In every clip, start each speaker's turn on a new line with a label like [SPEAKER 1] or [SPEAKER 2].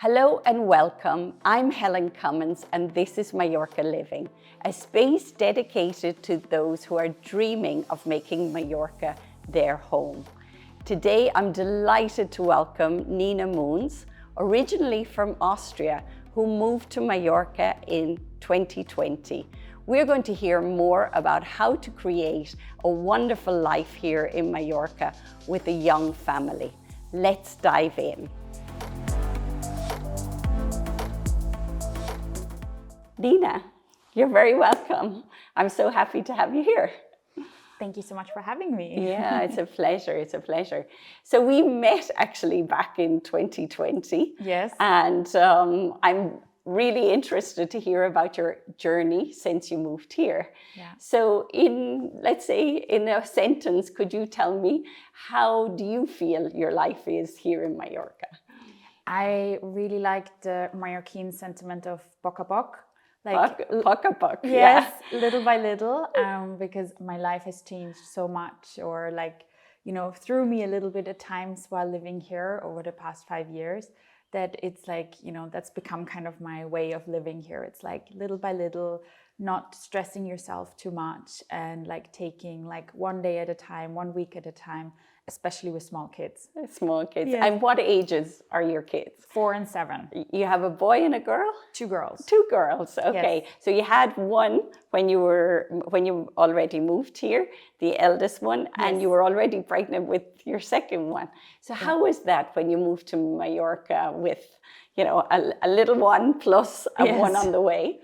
[SPEAKER 1] Hello and welcome. I'm Helen Cummins and this is Mallorca Living, a space dedicated to those who are dreaming of making Mallorca their home. Today I'm delighted to welcome Nina Moons, originally from Austria, who moved to Mallorca in 2020. We're going to hear more about how to create a wonderful life here in Mallorca with a young family. Let's dive in. Nina, you're very welcome. I'm so happy to have you here.
[SPEAKER 2] Thank you so much for having me.
[SPEAKER 1] Yeah, it's a pleasure. It's a pleasure. So we met actually back in 2020.
[SPEAKER 2] Yes.
[SPEAKER 1] And I'm really interested to hear about your journey since you moved here.
[SPEAKER 2] Yeah.
[SPEAKER 1] So let's say in a sentence, could you tell me how do you feel your life is here in Mallorca?
[SPEAKER 2] I really like the Mallorquin sentiment of poc a poc.
[SPEAKER 1] Poc a poc,
[SPEAKER 2] yes,
[SPEAKER 1] yeah.
[SPEAKER 2] little by little, because my life has changed so much, or threw me a little bit at times while living here over the past 5 years, that it's that's become kind of my way of living here. It's like little by little, not stressing yourself too much, and taking one day at a time, 1 week at a time, especially with small kids.
[SPEAKER 1] Small kids.
[SPEAKER 2] Yes.
[SPEAKER 1] And what ages are your kids?
[SPEAKER 2] 4 and 7.
[SPEAKER 1] You have a boy and a girl?
[SPEAKER 2] 2 girls.
[SPEAKER 1] 2 girls. Okay.
[SPEAKER 2] Yes.
[SPEAKER 1] So you had one when you already moved here, the eldest one,
[SPEAKER 2] Yes.
[SPEAKER 1] and you were already pregnant with your second one. So how was that when you moved to Mallorca with, a little one plus one on the way?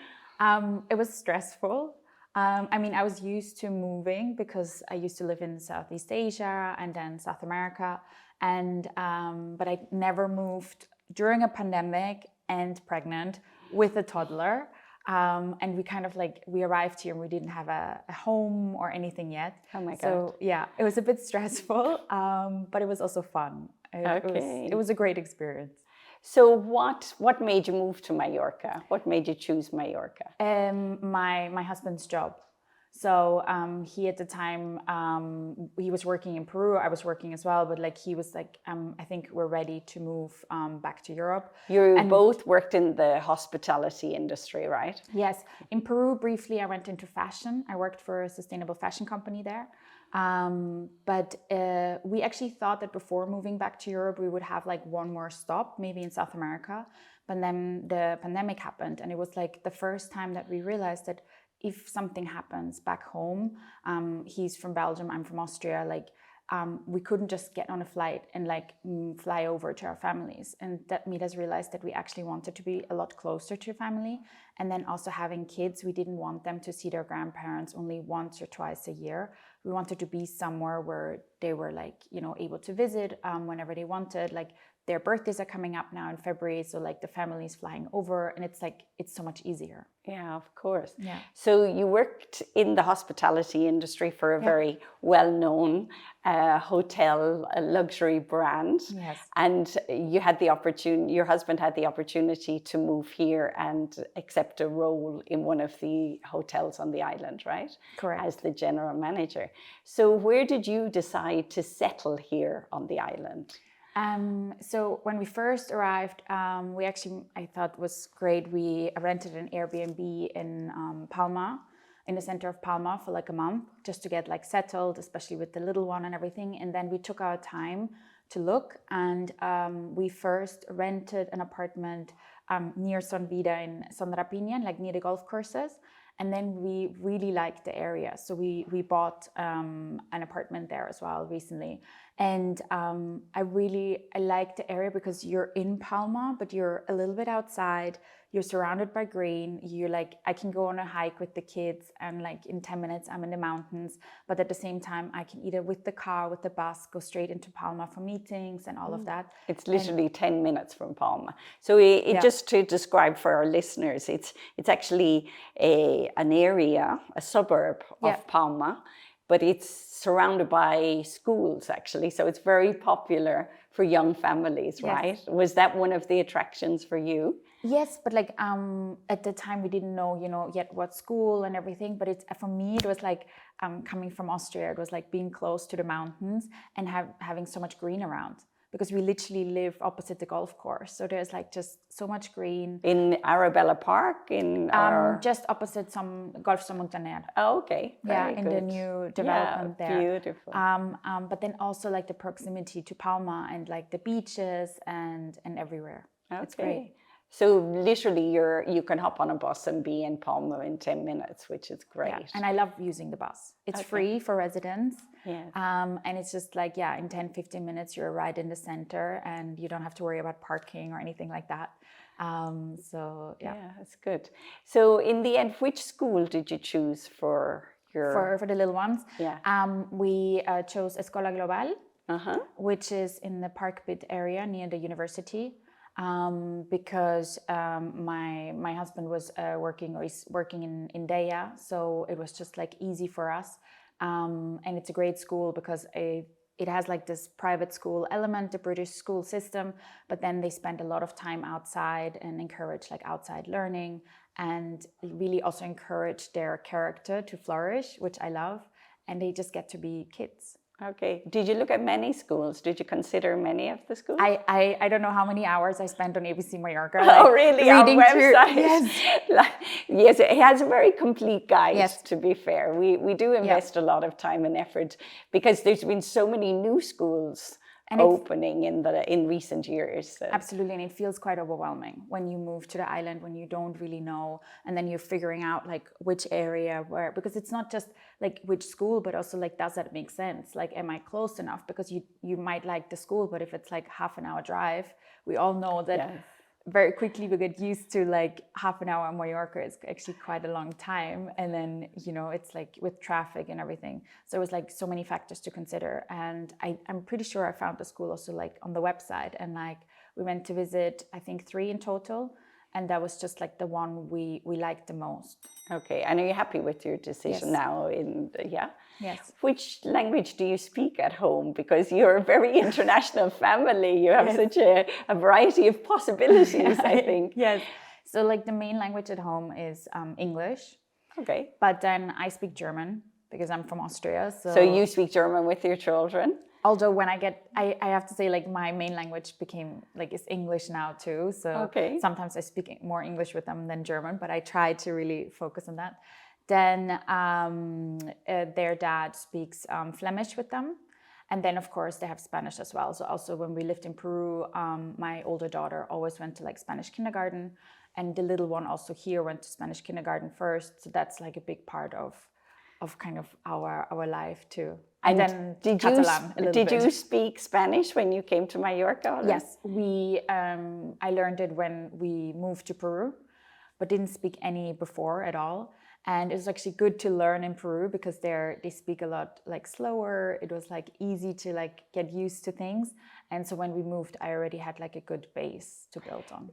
[SPEAKER 2] It was stressful. I was used to moving because I used to live in Southeast Asia and then South America, but I never moved during a pandemic and pregnant with a toddler. And we arrived here and we didn't have a home or anything yet.
[SPEAKER 1] Oh my God.
[SPEAKER 2] So yeah, it was a bit stressful, but it was also fun. It was a great experience.
[SPEAKER 1] So what made you move to Mallorca? What made you choose Mallorca?
[SPEAKER 2] My husband's job. So he at the time, he was working in Peru. I was working as well, but he was I think we're ready to move back to Europe.
[SPEAKER 1] You both worked in the hospitality industry, right?
[SPEAKER 2] Yes. In Peru, briefly, I went into fashion. I worked for a sustainable fashion company there. But we actually thought that before moving back to Europe, we would have one more stop, maybe in South America. But then the pandemic happened, and it was the first time that we realized that if something happens back home, he's from Belgium, I'm from Austria, we couldn't just get on a flight and fly over to our families. And that made us realize that we actually wanted to be a lot closer to family. And then also having kids, we didn't want them to see their grandparents only once or twice a year. We wanted to be somewhere where they were able to visit whenever they wanted. Their birthdays are coming up now in February, so the family is flying over, and it's so much easier.
[SPEAKER 1] Yeah, of course.
[SPEAKER 2] Yeah.
[SPEAKER 1] So you worked in the hospitality industry for a very well-known hotel, a luxury brand.
[SPEAKER 2] Yes.
[SPEAKER 1] And you had your husband had the opportunity to move here and accept a role in one of the hotels on the island, right?
[SPEAKER 2] Correct.
[SPEAKER 1] As the general manager. So where did you decide to settle here on the island?
[SPEAKER 2] So when we first arrived, I thought was great. We rented an Airbnb in Palma, in the center of Palma for a month, just to get settled, especially with the little one and everything. And then we took our time to look, and we first rented an apartment near Son Vida in Son Rapinian, near the golf courses. And then we really liked the area. So we bought an apartment there as well recently. And I like the area because you're in Palma, but you're a little bit outside. You're surrounded by green. I can go on a hike with the kids, and in 10 minutes I'm in the mountains. But at the same time, I can either with the car, with the bus, go straight into Palma for meetings and all of that.
[SPEAKER 1] It's literally 10 minutes from Palma. So just to describe for our listeners, it's actually an area, a suburb of Palma, but it's surrounded by schools actually. So it's very popular for young families, right?
[SPEAKER 2] Yes.
[SPEAKER 1] Was that one of the attractions for you?
[SPEAKER 2] Yes, but at the time we didn't know, yet what school and everything. But for me, it was coming from Austria. It was being close to the mountains and having so much green around. because we literally live opposite the golf course. So there's like just so much green.
[SPEAKER 1] In Arabella Park, in
[SPEAKER 2] just opposite some Golf Montaner.
[SPEAKER 1] Oh, okay. Very
[SPEAKER 2] in
[SPEAKER 1] good.
[SPEAKER 2] the new development there.
[SPEAKER 1] Beautiful.
[SPEAKER 2] But then also like the proximity to Palma and like the beaches and everywhere.
[SPEAKER 1] Okay.
[SPEAKER 2] It's great.
[SPEAKER 1] So literally you can hop on a bus and be in Palma in 10 minutes, which is great.
[SPEAKER 2] Yeah. And I love using the bus. It's free for residents.
[SPEAKER 1] Yes.
[SPEAKER 2] And it's just like, in 10, 15 minutes, you're right in the center and you don't have to worry about parking or anything like that.
[SPEAKER 1] Yeah, that's good. So in the end, which school did you choose for your...
[SPEAKER 2] For the little ones?
[SPEAKER 1] Yeah.
[SPEAKER 2] We chose Escola Global, which is in the Parkbit area near the university. Because my husband was working in Deia, so it was just like easy for us, and it's a great school because it has like this private school element, the British school system, but then they spend a lot of time outside and encourage like outside learning and really also encourage their character to flourish, which I love, and they just get to be kids.
[SPEAKER 1] Okay. Did you look at many schools? Did you consider many of the schools?
[SPEAKER 2] I don't know how many hours I spent on ABC Mallorca.
[SPEAKER 1] Oh, really?
[SPEAKER 2] Reading
[SPEAKER 1] Our
[SPEAKER 2] through,
[SPEAKER 1] website.
[SPEAKER 2] yes.
[SPEAKER 1] Yes, it has a very complete guide,
[SPEAKER 2] yes.
[SPEAKER 1] To be fair. We do invest a lot of time and effort because there's been so many new schools opening in recent years. So.
[SPEAKER 2] Absolutely, and it feels quite overwhelming when you move to the island, when you don't really know, and then you're figuring out like which area where, because it's not just like which school, but also like, does that make sense? Like, am I close enough? Because you might like the school, but if it's like half an hour drive, we all know that very quickly we get used to like half an hour on Mallorca is actually quite a long time, and then it's like with traffic and everything, so it was like so many factors to consider, and I'm pretty sure I found the school also like on the website, and like we went to visit I think 3 in total, and that was just like the one we liked the most.
[SPEAKER 1] Okay, and are you happy with your decision now?
[SPEAKER 2] Yes.
[SPEAKER 1] Which language do you speak at home? Because you're a very international family. You have such a variety of possibilities, I think.
[SPEAKER 2] Yes. So like the main language at home is English.
[SPEAKER 1] Okay.
[SPEAKER 2] But then I speak German because I'm from Austria.
[SPEAKER 1] So you speak German with your children?
[SPEAKER 2] Although when I have to say like my main language became like is English now too. So sometimes I speak more English with them than German, but I try to really focus on that. Then their dad speaks Flemish with them. And then, of course, they have Spanish as well. So also when we lived in Peru, my older daughter always went to like Spanish kindergarten. And the little one also here went to Spanish kindergarten first. So that's like a big part of kind of our life too. And then Catalan a little bit.
[SPEAKER 1] Did you speak Spanish when you came to Mallorca?
[SPEAKER 2] Yes, I learned it when we moved to Peru, but didn't speak any before at all. And it was actually good to learn in Peru because they speak a lot like slower. It was like easy to like get used to things. And so when we moved, I already had like a good base to build on.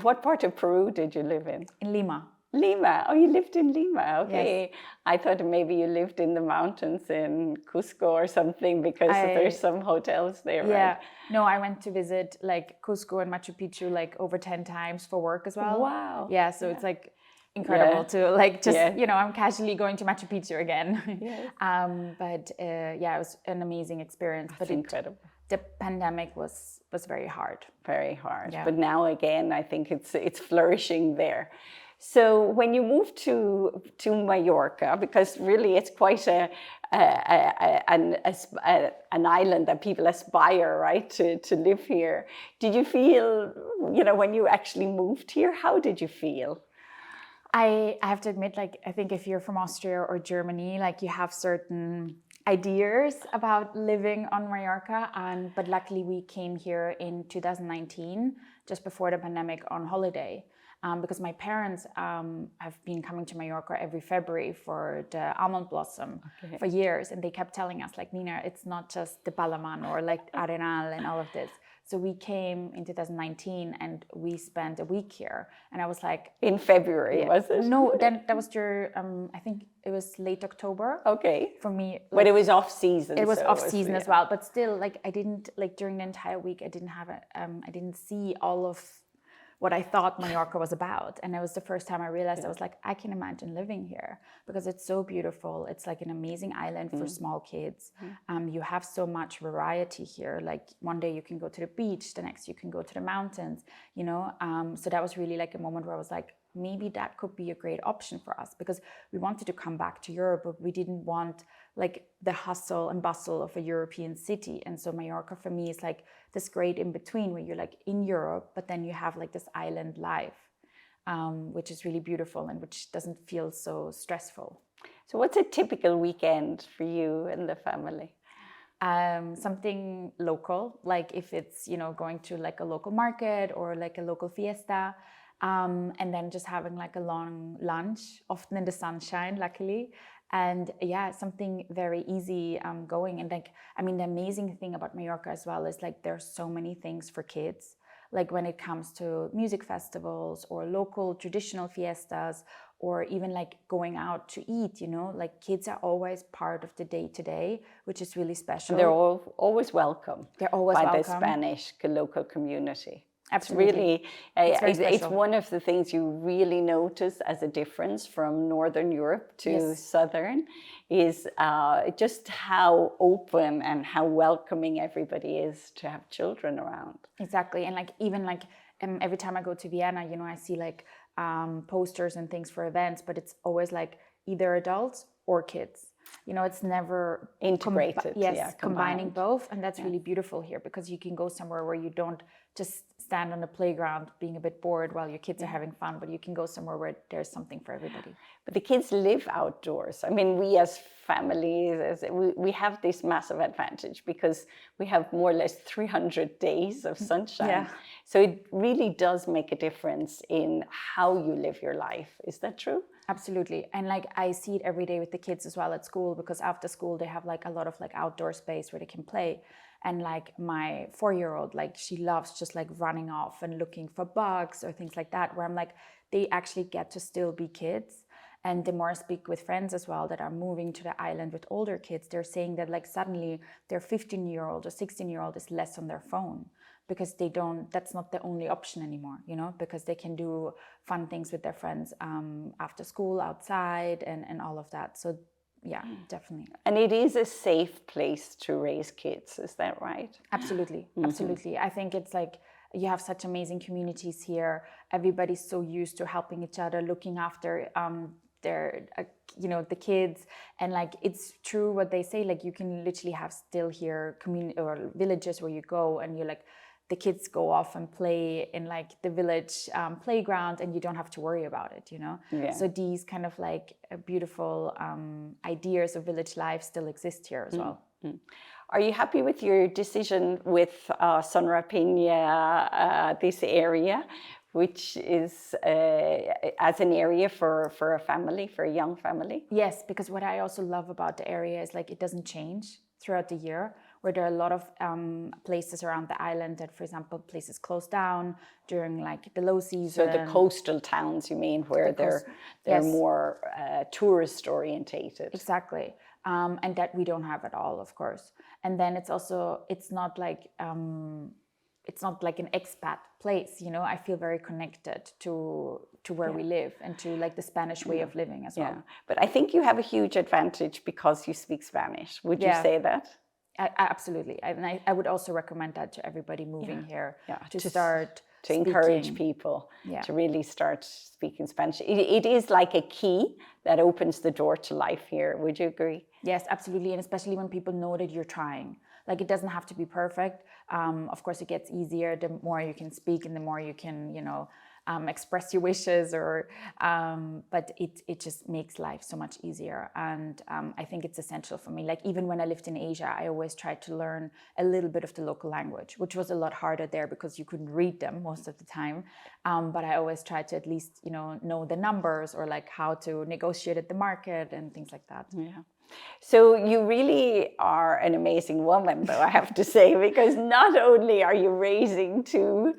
[SPEAKER 1] What part of Peru did you live in?
[SPEAKER 2] In Lima.
[SPEAKER 1] Lima. Oh, you lived in Lima. Okay.
[SPEAKER 2] Yes.
[SPEAKER 1] I thought maybe you lived in the mountains in Cusco or something because there's some hotels there, right?
[SPEAKER 2] No, I went to visit like Cusco and Machu Picchu like over 10 times for work as well.
[SPEAKER 1] Wow.
[SPEAKER 2] Yeah, so it's like incredible to like just I'm casually going to Machu Picchu again. But it was an amazing experience.
[SPEAKER 1] That's incredible.
[SPEAKER 2] The pandemic was very hard.
[SPEAKER 1] Very hard. Yeah. But now again, I think it's flourishing there. So when you moved to Mallorca, because really it's quite an island that people aspire, right, to live here. Did you feel, when you actually moved here, how did you feel?
[SPEAKER 2] I have to admit, like, I think if you're from Austria or Germany, like you have certain ideas about living on Mallorca. But luckily we came here in 2019, just before the pandemic, on holiday. Because my parents have been coming to Mallorca every February for the almond blossom for years. And they kept telling us, like, Nina, it's not just the Balaman or like Arenal and all of this. So we came in 2019 and we spent a week here. And I was like...
[SPEAKER 1] In February, was it?
[SPEAKER 2] No, then that was I think it was late October.
[SPEAKER 1] Okay.
[SPEAKER 2] For me. Like,
[SPEAKER 1] but it was off season.
[SPEAKER 2] It was off season as well. But still, like, I didn't, like, during the entire week, I didn't see all of what I thought Mallorca was about. And it was the first time I realized, I was like, I can imagine living here because it's so beautiful. It's like an amazing island for small kids. You have so much variety here. Like one day you can go to the beach, the next you can go to the mountains, you know? So that was really like a moment where I was like, maybe that could be a great option for us, because we wanted to come back to Europe, but we didn't want like the hustle and bustle of a European city. And so Mallorca for me is like this great in between where you're like in Europe, but then you have like this island life, which is really beautiful and which doesn't feel so stressful.
[SPEAKER 1] So what's a typical weekend for you and the family?
[SPEAKER 2] Something local, like if it's, you know, going to like a local market or like a local fiesta. And then just having like a long lunch, often in the sunshine, luckily. And yeah, something very easy going. And like, I mean, the amazing thing about Mallorca as well is like there's so many things for kids. Like when it comes to music festivals or local traditional fiestas, or even like going out to eat, you know, like kids are always part of the day-to-day, which is really special.
[SPEAKER 1] And they're always welcome.
[SPEAKER 2] They're always
[SPEAKER 1] by
[SPEAKER 2] welcome.
[SPEAKER 1] the Spanish local community.
[SPEAKER 2] Absolutely.
[SPEAKER 1] It's one of the things you really notice as a difference from Northern Europe to Southern is just how open and how welcoming everybody is to have children around.
[SPEAKER 2] Exactly. And like even like every time I go to Vienna, you know, I see like posters and things for events, but it's always like either adults or kids. You know, it's never
[SPEAKER 1] integrated.
[SPEAKER 2] Combining both. And that's really beautiful here, because you can go somewhere where you don't just stand on the playground being a bit bored while your kids are having fun, but you can go somewhere where there's something for everybody.
[SPEAKER 1] But the kids live outdoors. I mean, we as families, we have this massive advantage because we have more or less 300 days of sunshine.
[SPEAKER 2] Yeah.
[SPEAKER 1] So it really does make a difference in how you live your life. Is that true?
[SPEAKER 2] Absolutely. And like I see it every day with the kids as well at school, because after school they have like a lot of like outdoor space where they can play. And like my 4-year-old, like she loves just like running off and looking for bugs or things like that, where I'm like, they actually get to still be kids. And the more I speak with friends as well that are moving to the island with older kids, they're saying that like suddenly their 15-year-old or 16-year-old is less on their phone, because that's not the only option anymore, you know, because they can do fun things with their friends after school, outside, and all of that. So yeah, definitely.
[SPEAKER 1] And it is a safe place to raise kids, is that right?
[SPEAKER 2] Absolutely, absolutely. I think it's like you have such amazing communities here. Everybody's so used to helping each other, looking after their, you know, the kids. And like, it's true what they say, like you can literally have still here community or villages where you go and you're like, the kids go off and play in like the village playground and you don't have to worry about it, you know?
[SPEAKER 1] Yeah.
[SPEAKER 2] So these kind of like beautiful ideas of village life still exist here as well.
[SPEAKER 1] Are you happy with your decision with Son Rapina, this area, which is as an area for a family, for a young family?
[SPEAKER 2] Yes, because what I also love about the area is like it doesn't change throughout the year, where there are a lot of places around the island that, for example, places close down during like the low season.
[SPEAKER 1] So the coastal towns, you mean, where they're more tourist orientated.
[SPEAKER 2] Exactly. And that we don't have at all, of course. And then it's not like an expat place, you know. I feel very connected to where we live and to like the Spanish way of living as well.
[SPEAKER 1] But I think you have a huge advantage because you speak Spanish. Would you say that?
[SPEAKER 2] Absolutely. And I would also recommend that to everybody moving here to start
[SPEAKER 1] to encourage people to really start speaking Spanish. It is like a key that opens the door to life here. Would you agree?
[SPEAKER 2] Yes, absolutely. And especially when people know that you're trying. Like, it doesn't have to be perfect. Of course, it gets easier the more you can speak and the more you can, you know, express your wishes, or but it just makes life so much easier. And I think it's essential for me. Like, even when I lived in Asia, I always tried to learn a little bit of the local language, which was a lot harder there because you couldn't read them most of the time. But I always tried to at least, you know the numbers, or like how to negotiate at the market and things like that.
[SPEAKER 1] Yeah. So you really are an amazing woman, though, I have to say, because not only are you raising two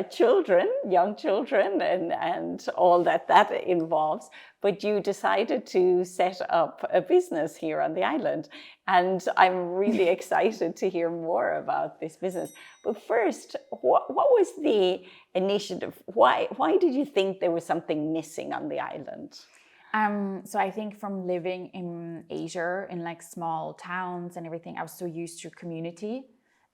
[SPEAKER 1] children, young children, and all that involves, but you decided to set up a business here on the island. And I'm really excited to hear more about this business. But first, what was the initiative? Why did you think there was something missing on the island?
[SPEAKER 2] So I think from living in Asia, in like small towns and everything, I was so used to community.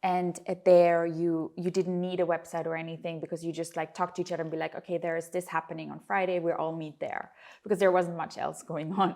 [SPEAKER 2] And there you didn't need a website or anything, because you just like talk to each other and be like, okay, there's this happening on Friday, we all meet there, because there wasn't much else going on.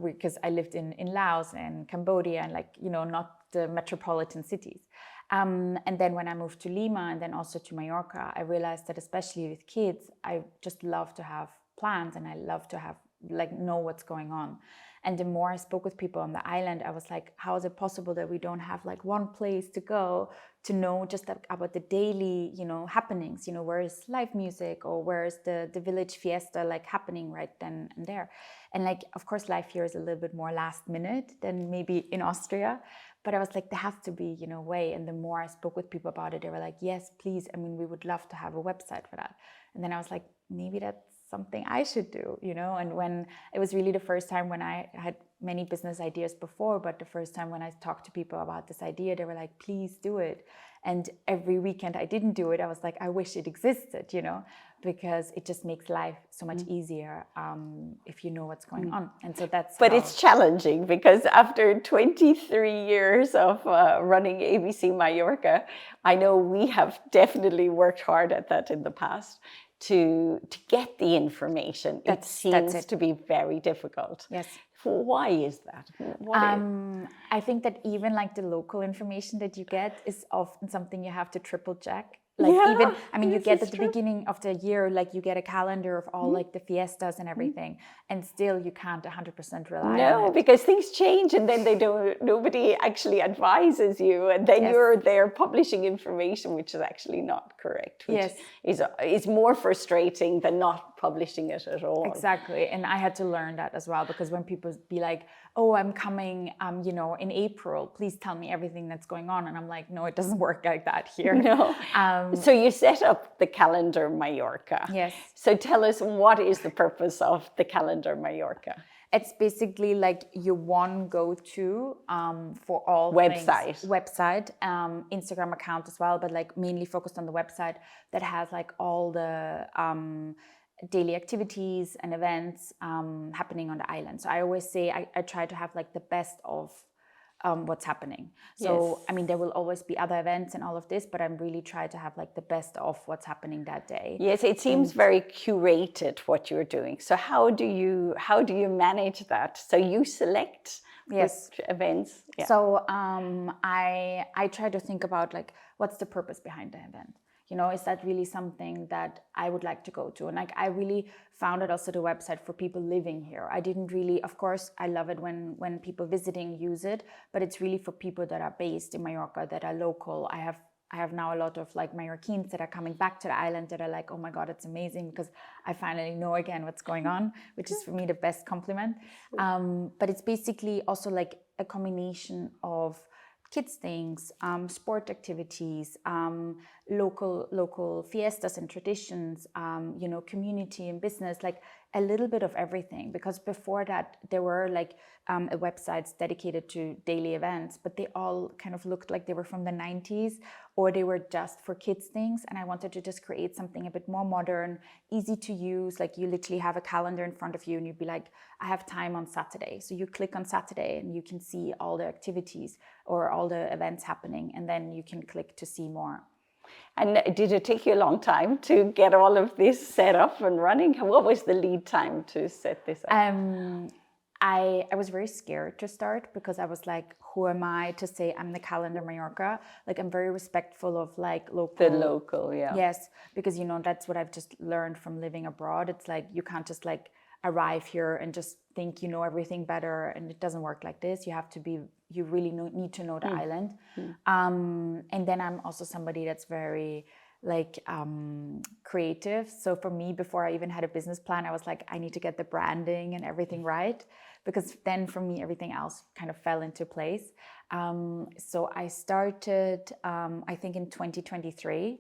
[SPEAKER 2] Because I lived in Laos and Cambodia and like, you know, not the metropolitan cities. And then when I moved to Lima and then also to Mallorca, I realized that especially with kids, I just love to have plans and I love to have like know what's going on. And the more I spoke with people on the island, I was like, how is it possible that we don't have like one place to go to know just about the daily, you know, happenings, you know, where is live music or where is the village fiesta like happening right then and there. And like, of course, life here is a little bit more last minute than maybe in Austria. But I was like, there has to be, you know, a way. And the more I spoke with people about it, they were like, yes, please. I mean, we would love to have a website for that. And then I was like, maybe that's something I should do, you know. And when it was really the first time when I had many business ideas before, but the first time when I talked to people about this idea, they were like, please do it. And every weekend I didn't do it, I was like, I wish it existed, you know, because it just makes life so much easier if you know what's going on. And so that's
[SPEAKER 1] But it's challenging, because after 23 years of running ABC Mallorca, I know we have definitely worked hard at that in the past. To get the information, it seems to be very difficult.
[SPEAKER 2] Yes.
[SPEAKER 1] Why is that?
[SPEAKER 2] I think that even like the local information that you get is often something you have to triple check. Like even, I mean, you get at the beginning of the year, like you get a calendar of all like the fiestas and everything, and still you can't 100% rely on it.
[SPEAKER 1] No, because things change and then nobody actually advises you, and then you're there publishing information which is actually not correct, which is more frustrating than not publishing it at all.
[SPEAKER 2] Exactly. And I had to learn that as well, because when people be like, oh, I'm coming, you know, in April, please tell me everything that's going on. And I'm like, no, it doesn't work like that here.
[SPEAKER 1] No. So you set up the Calendar Mallorca.
[SPEAKER 2] Yes.
[SPEAKER 1] So tell us, what is the purpose of the Calendar Mallorca?
[SPEAKER 2] It's basically like your one go-to for all
[SPEAKER 1] website,
[SPEAKER 2] Instagram account as well, but like mainly focused on the website that has like all the daily activities and events happening on the island. So I always say I try to have like the best of what's happening. So, I mean, there will always be other events and all of this, but I'm really trying to have like the best of what's happening that day.
[SPEAKER 1] Yes, it seems very curated what you're doing. So how do you manage that? So you select which events?
[SPEAKER 2] Yeah. So I try to think about like, what's the purpose behind the event? You know, is that really something that I would like to go to? And like, I really founded also the website for people living here. I didn't really, of course, I love it when people visiting use it, but it's really for people that are based in Mallorca, that are local. I have now a lot of like Mallorquins that are coming back to the island that are like, oh my God, it's amazing because I finally know again what's going on, which is for me the best compliment. But it's basically also like a combination of kids things, sport activities, local fiestas and traditions, you know, community and business, like a little bit of everything. Because before that, there were like websites dedicated to daily events, but they all kind of looked like they were from the 90s, or they were just for kids things. And I wanted to just create something a bit more modern, easy to use. Like you literally have a calendar in front of you and you'd be like, I have time on Saturday. So you click on Saturday and you can see all the activities or all the events happening. And then you can click to see more.
[SPEAKER 1] And did it take you a long time to get all of this set up and running? What was the lead time to set this up?
[SPEAKER 2] I was very scared to start because I was like, who am I to say I'm the Calendar Mallorca? Like, I'm very respectful of like local.
[SPEAKER 1] The local, yeah.
[SPEAKER 2] Yes, because, you know, that's what I've just learned from living abroad. It's like, you can't just like arrive here and just think you know everything better, and it doesn't work like this. You really need to know the island. And then I'm also somebody that's very creative. So for me, before I even had a business plan, I was like, I need to get the branding and everything right, because then for me, everything else kind of fell into place. So I started, I think in 2023,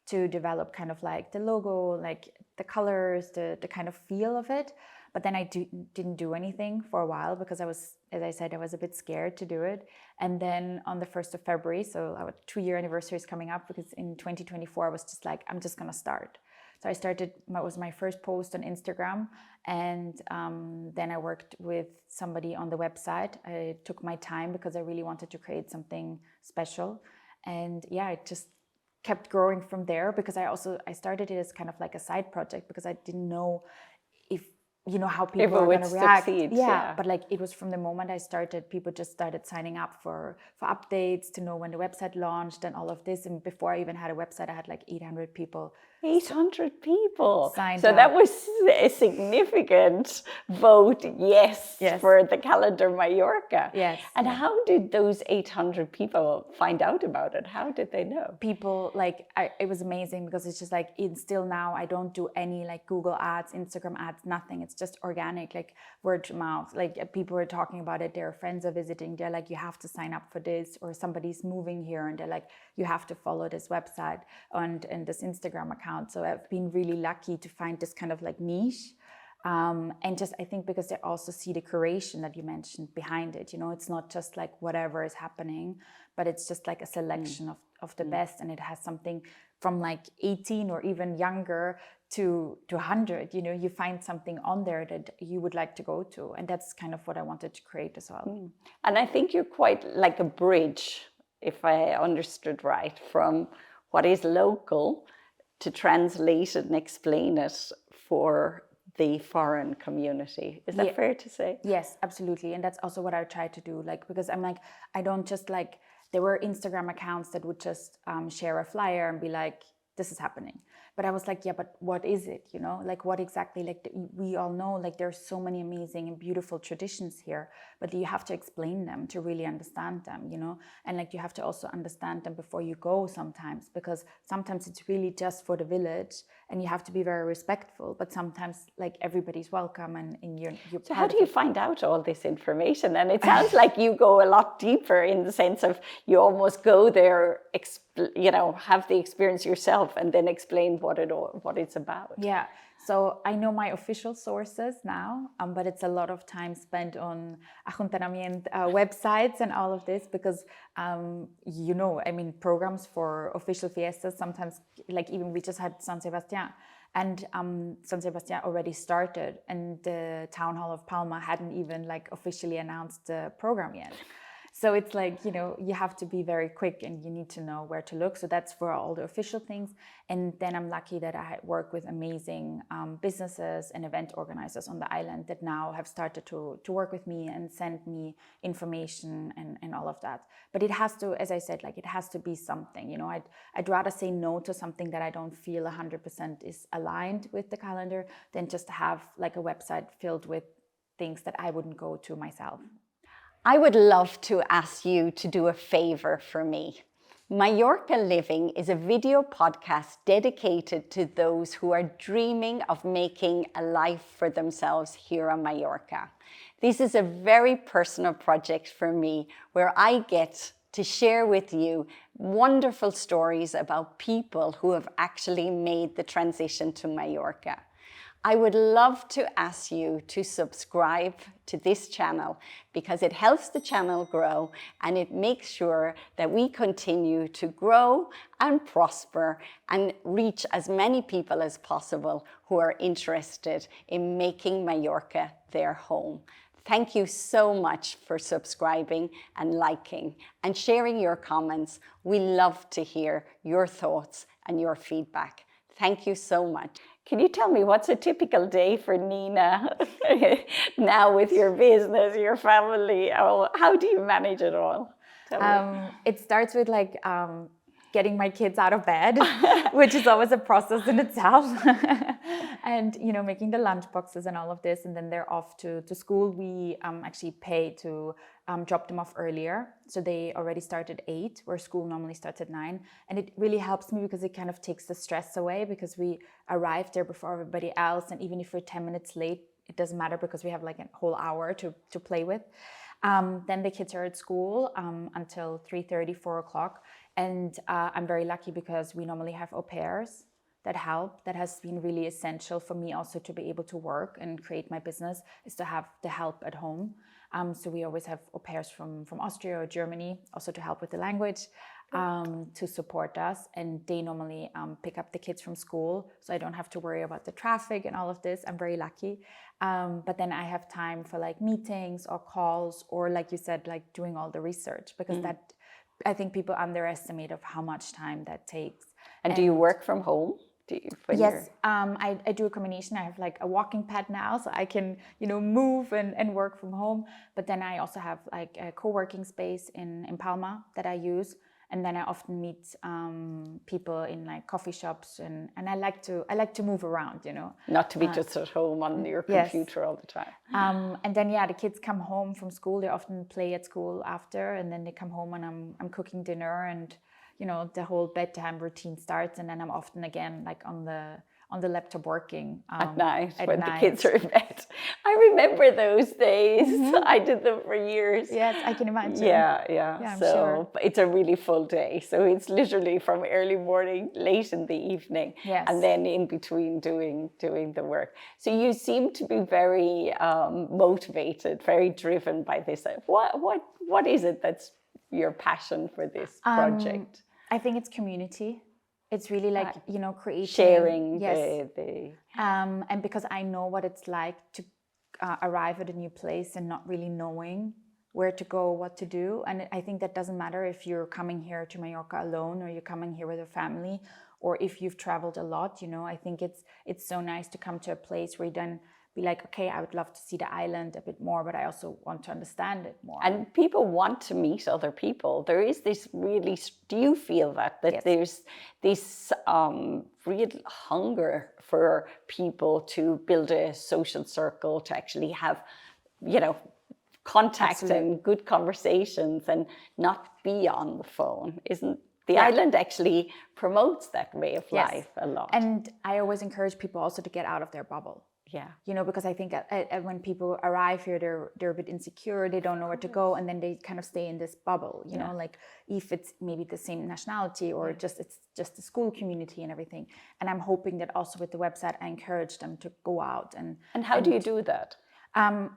[SPEAKER 2] to develop kind of like the logo, like the colors, the kind of feel of it. But then I didn't do anything for a while because I was, as I said, I was a bit scared to do it. And then on the 1st of February, so our 2-year anniversary is coming up, because in 2024, I was just like, I'm just going to start. So I started, that was my first post on Instagram. And then I worked with somebody on the website. I took my time because I really wanted to create something special. And yeah, it just kept growing from there, because I started it as kind of like a side project, because I didn't know if, you know, how people are going to react. Yeah, but like it was from the moment I started, people just started signing up for updates, to know when the website launched and all of this. And before I even had a website, I had like 800 people.
[SPEAKER 1] 800 people
[SPEAKER 2] signed
[SPEAKER 1] so
[SPEAKER 2] up.
[SPEAKER 1] That was a significant vote, yes, for the Calendar Mallorca.
[SPEAKER 2] Yes.
[SPEAKER 1] And how did those 800 people find out about it? How did they know?
[SPEAKER 2] People, like, it was amazing, because it's just like, still now I don't do any like Google ads, Instagram ads, nothing. It's just organic, like word of mouth. Like people are talking about it, their friends are visiting, they're like, you have to sign up for this, or somebody's moving here and they're like, you have to follow this website and this Instagram account. So I've been really lucky to find this kind of like niche. And just, I think because they also see the curation that you mentioned behind it, you know, it's not just like whatever is happening, but it's just like a selection of the best. And it has something from like 18 or even younger to 100, you know, you find something on there that you would like to go to. And that's kind of what I wanted to create as well.
[SPEAKER 1] And I think you're quite like a bridge, if I understood right, from what is local to translate it and explain it for the foreign community. Is that fair to say?
[SPEAKER 2] Yes, absolutely. And that's also what I try to do. Like, because I'm like, I don't just like, there were Instagram accounts that would just share a flyer and be like, this is happening. But I was like, yeah, but what is it? You know, like what exactly, like we all know, like there's so many amazing and beautiful traditions here, but you have to explain them to really understand them, you know? And like, you have to also understand them before you go sometimes, because sometimes it's really just for the village and you have to be very respectful, but sometimes like everybody's welcome and you're
[SPEAKER 1] So how do you find out all this information? And it sounds like you go a lot deeper, in the sense of you almost go there, you know, have the experience yourself and then explain what it's about.
[SPEAKER 2] Yeah, so I know my official sources now, but it's a lot of time spent on Ayuntamiento websites and all of this, because you know, I mean, programs for official fiestas sometimes, like even we just had San Sebastian, and San Sebastian already started, and the town hall of Palma hadn't even like officially announced the program yet. So it's like, you know, you have to be very quick and you need to know where to look. So that's for all the official things. And then I'm lucky that I work with amazing businesses and event organizers on the island that now have started to work with me and send me information and all of that. But it has to, as I said, like it has to be something, you know, I'd rather say no to something that I don't feel 100% is aligned with the calendar than just have like a website filled with things that I wouldn't go to myself.
[SPEAKER 1] I would love to ask you to do a favor for me. Mallorca Living is a video podcast dedicated to those who are dreaming of making a life for themselves here on Mallorca. This is a very personal project for me, where I get to share with you wonderful stories about people who have actually made the transition to Mallorca. I would love to ask you to subscribe to this channel, because it helps the channel grow and it makes sure that we continue to grow and prosper and reach as many people as possible who are interested in making Mallorca their home. Thank you so much for subscribing and liking and sharing your comments. We love to hear your thoughts and your feedback. Thank you so much. Can you tell me what's a typical day for Nina now with your business, your family? How do you manage it all?
[SPEAKER 2] It starts with like getting my kids out of bed, which is always a process in itself. And, you know, making the lunch boxes and all of this. And then they're off to school. We actually pay to drop them off earlier. So they already start at 8, where school normally starts at 9. And it really helps me because it kind of takes the stress away, because we arrive there before everybody else. And even if we're 10 minutes late, it doesn't matter because we have like a whole hour to play with. Then the kids are at school until 3:30, 4 o'clock. And I'm very lucky because we normally have au pairs that help. That has been really essential for me also to be able to work and create my business, is to have the help at home. So we always have au pairs from Austria or Germany, also to help with the language, to support us. And they normally pick up the kids from school, so I don't have to worry about the traffic and all of this. I'm very lucky. But then I have time for like meetings or calls, or like you said, like doing all the research, because that, I think people underestimate of how much time that takes.
[SPEAKER 1] And do you work from home?
[SPEAKER 2] Yes, I do a combination. I have like a walking pad now, so I can, move and work from home. But then I also have like a co-working space in Palma that I use. And then I often meet people in like coffee shops, and I like to move around,
[SPEAKER 1] Not to be just at home on your computer all the time.
[SPEAKER 2] And then the kids come home from school. They often play at school after, and then they come home and I'm cooking dinner, and the whole bedtime routine starts. And then I'm often again like on the laptop working
[SPEAKER 1] at night when the kids are in bed. I remember those days. I did them for years.
[SPEAKER 2] Yes, I can imagine.
[SPEAKER 1] Yeah,
[SPEAKER 2] I'm
[SPEAKER 1] so
[SPEAKER 2] sure.
[SPEAKER 1] It's a really full day. So it's literally from early morning, late in the evening, and then in between doing the work. So you seem to be very motivated, very driven by this. What is it that's your passion for this project?
[SPEAKER 2] I think it's community. It's really like, creating.
[SPEAKER 1] Sharing
[SPEAKER 2] and because I know what it's like to arrive at a new place and not really knowing where to go, what to do. And I think that doesn't matter if you're coming here to Mallorca alone, or you're coming here with a family, or if you've traveled a lot. I think it's so nice to come to a place where you then be like, okay, I would love to see the island a bit more, but I also want to understand it more.
[SPEAKER 1] And people want to meet other people. There is this really, do you feel that there's this real hunger for people to build a social circle, to actually have, contact and good conversations and not be on the phone? Isn't the island actually promotes that way of life a lot?
[SPEAKER 2] And I always encourage people also to get out of their bubble.
[SPEAKER 1] Yeah.
[SPEAKER 2] Because I think when people arrive here, they're a bit insecure, they don't know where to go, and then they kind of stay in this bubble, like if it's maybe the same nationality or it's just the school community and everything. And I'm hoping that also with the website, I encourage them to go out. And
[SPEAKER 1] how do you do that?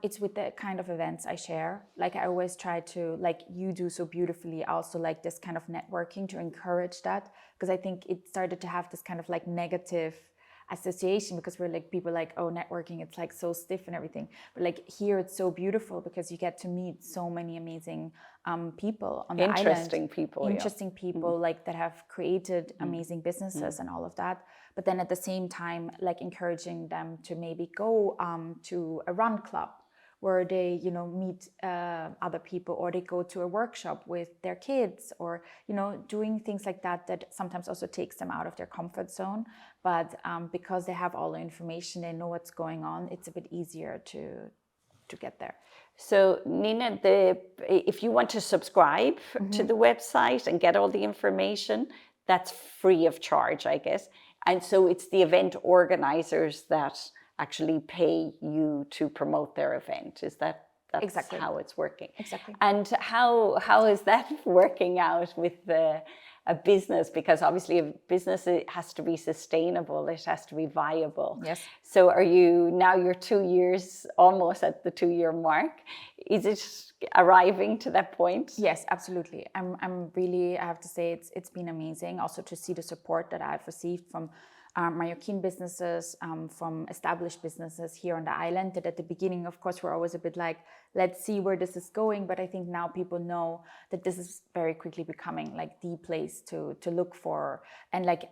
[SPEAKER 2] It's with the kind of events I share. Like I always try to, like you do so beautifully, also like this kind of networking to encourage that, because I think it started to have this kind of like negative association, because we're like, people like, oh, networking, it's like so stiff and everything. But like here it's so beautiful because you get to meet so many amazing people on the island. Interesting people like that have created amazing businesses and all of that. But then at the same time, like encouraging them to maybe go to a run club where they, meet other people, or they go to a workshop with their kids, or, doing things like that sometimes also takes them out of their comfort zone. But because they have all the information, they know what's going on, it's a bit easier to get there.
[SPEAKER 1] So Nina, if you want to subscribe to the website and get all the information, that's free of charge, I guess. And so it's the event organizers that actually pay you to promote their event. Is that's
[SPEAKER 2] exactly
[SPEAKER 1] how it's working?
[SPEAKER 2] Exactly.
[SPEAKER 1] And how is that working out with a business? Because obviously a business, it has to be sustainable, it has to be viable.
[SPEAKER 2] Yes.
[SPEAKER 1] So you're 2 years, almost at the 2-year mark. Is it arriving to that point?
[SPEAKER 2] Yes, absolutely. I'm really, I have to say, it's been amazing also to see the support that I've received from Mallorquin businesses, from established businesses here on the island, that at the beginning, of course, we're always a bit like, let's see where this is going. But I think now people know that this is very quickly becoming like the place to look for. And like,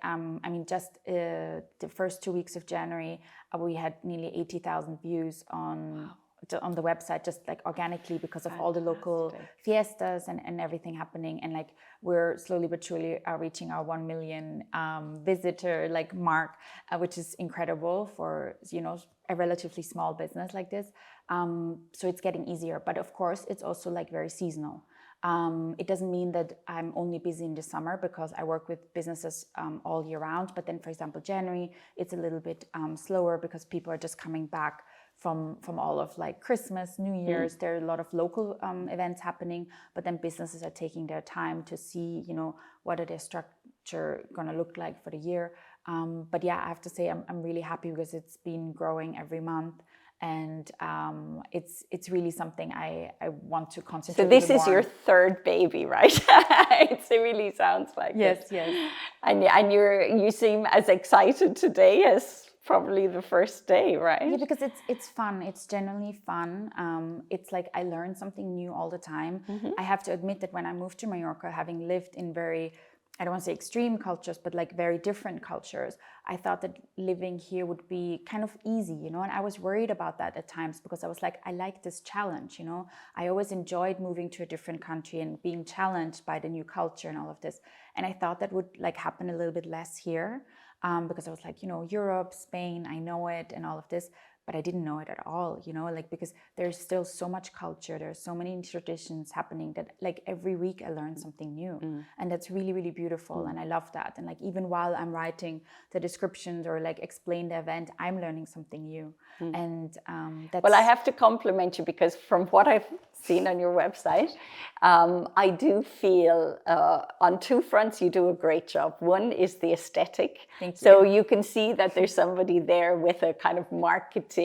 [SPEAKER 2] just the first 2 weeks of January, we had nearly 80,000 views on on the website just like organically because of all the local fiestas and everything happening. And like we're slowly but surely reaching our 1 million visitor like mark, which is incredible for, you know, a relatively small business like this. So it's getting easier, but of course it's also like very seasonal. It doesn't mean that I'm only busy in the summer because I work with businesses all year round. But then, for example, January, it's a little bit slower because people are just coming back from all of like Christmas, New Year's. There are a lot of local events happening, but then businesses are taking their time to see, you know, what are their structure going to look like for the year. But yeah, I have to say I'm really happy because it's been growing every month. And it's really something I want to concentrate on. So
[SPEAKER 1] this is your third baby, right? It really sounds like
[SPEAKER 2] yes,
[SPEAKER 1] it.
[SPEAKER 2] Yes.
[SPEAKER 1] And you seem as excited today as probably the first day, right?
[SPEAKER 2] Yeah, because it's fun. It's genuinely fun. It's like I learn something new all the time. I have to admit that when I moved to Mallorca, having lived in very, I don't want to say extreme cultures, but like very different cultures, I thought that living here would be kind of easy, you know, and I was worried about that at times because I was like, I like this challenge, you know. I always enjoyed moving to a different country and being challenged by the new culture and all of this. And I thought that would like happen a little bit less here because I was like, you know, Europe, Spain, I know it and all of this. But I didn't know it at all, you know, like because there's still so much culture, there's so many traditions happening that like every week I learn something new. And that's really, really beautiful. And I love that. And like even while I'm writing the descriptions or like explain the event, I'm learning something new. And that's...
[SPEAKER 1] Well, I have to compliment you because from what I've seen on your website, I do feel on two fronts you do a great job. One is the aesthetic.
[SPEAKER 2] Thank you.
[SPEAKER 1] So you can see that there's somebody there with a kind of marketing,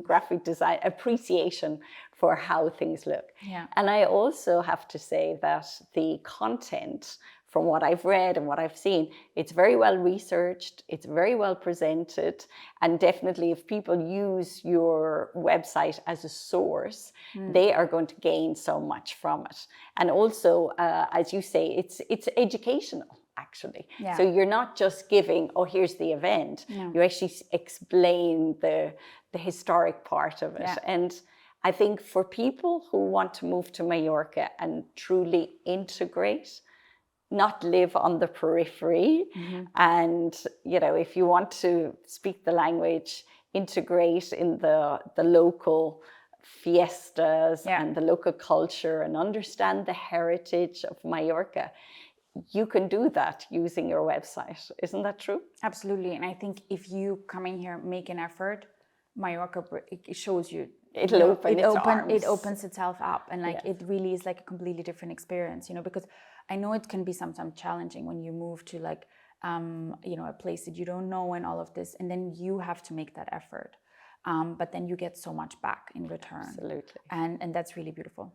[SPEAKER 1] graphic design, appreciation for how things look.
[SPEAKER 2] Yeah.
[SPEAKER 1] And I also have to say that the content, from what I've read and what I've seen, it's very well researched, it's very well presented, and definitely if people use your website as a source, they are going to gain so much from it. And also, as you say, it's educational. Actually.
[SPEAKER 2] Yeah.
[SPEAKER 1] So you're not just giving, oh, here's the event.
[SPEAKER 2] No.
[SPEAKER 1] You actually explain the historic part of it.
[SPEAKER 2] Yeah.
[SPEAKER 1] And I think for people who want to move to Mallorca and truly integrate, not live on the periphery, and, you know, if you want to speak the language, integrate in the local fiestas and the local culture and understand the heritage of Mallorca, you can do that using your website. Isn't that true?
[SPEAKER 2] Absolutely. And I think if you coming here, make an effort, Mallorca, it shows you.
[SPEAKER 1] It
[SPEAKER 2] opens itself up. And like, it really is like a completely different experience, you know, because I know it can be sometimes challenging when you move to like, you know, a place that you don't know and all of this, and then you have to make that effort. But then you get so much back in return.
[SPEAKER 1] Absolutely.
[SPEAKER 2] And that's really beautiful.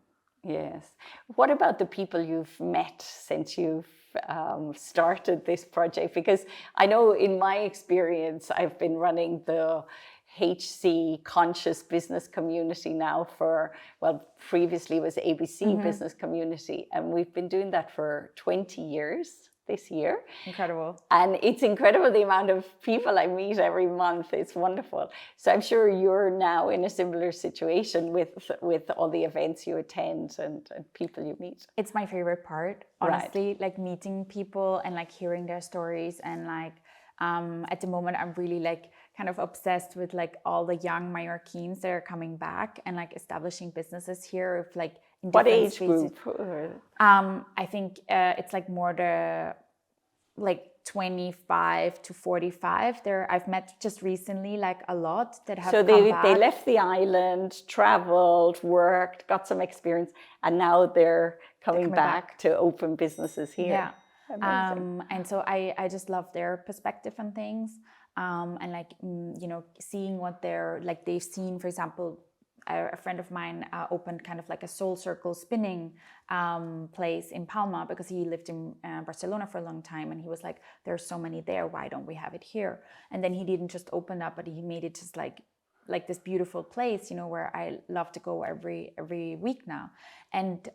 [SPEAKER 1] Yes. What about the people you've met since you've started this project? Because I know in my experience, I've been running the HC conscious business community now for, well, previously was ABC business community. And we've been doing that for 20 years this year.
[SPEAKER 2] Incredible.
[SPEAKER 1] And it's incredible the amount of people I meet every month. It's wonderful. So I'm sure you're now in a similar situation with all the events you attend and people you meet.
[SPEAKER 2] It's my favorite part, honestly, like meeting people and like hearing their stories. And like at the moment, I'm really like kind of obsessed with like all the young Mallorquins that are coming back and like establishing businesses here with like in
[SPEAKER 1] what
[SPEAKER 2] different
[SPEAKER 1] age
[SPEAKER 2] spaces.
[SPEAKER 1] Group?
[SPEAKER 2] I think it's like more the like 25 to 45. There, I've met just recently like a lot that have come back.
[SPEAKER 1] They left the island, traveled, worked, got some experience, and now they're coming back to open businesses here.
[SPEAKER 2] Yeah.
[SPEAKER 1] Amazing.
[SPEAKER 2] And so I just love their perspective on things, and like you know, seeing what they're like they've seen. For example, a friend of mine opened kind of like a soul circle spinning place in Palma because he lived in Barcelona for a long time, and he was like, there's so many there, why don't we have it here? And then he didn't just open up, but he made it just like this beautiful place, you know, where I love to go every week now. And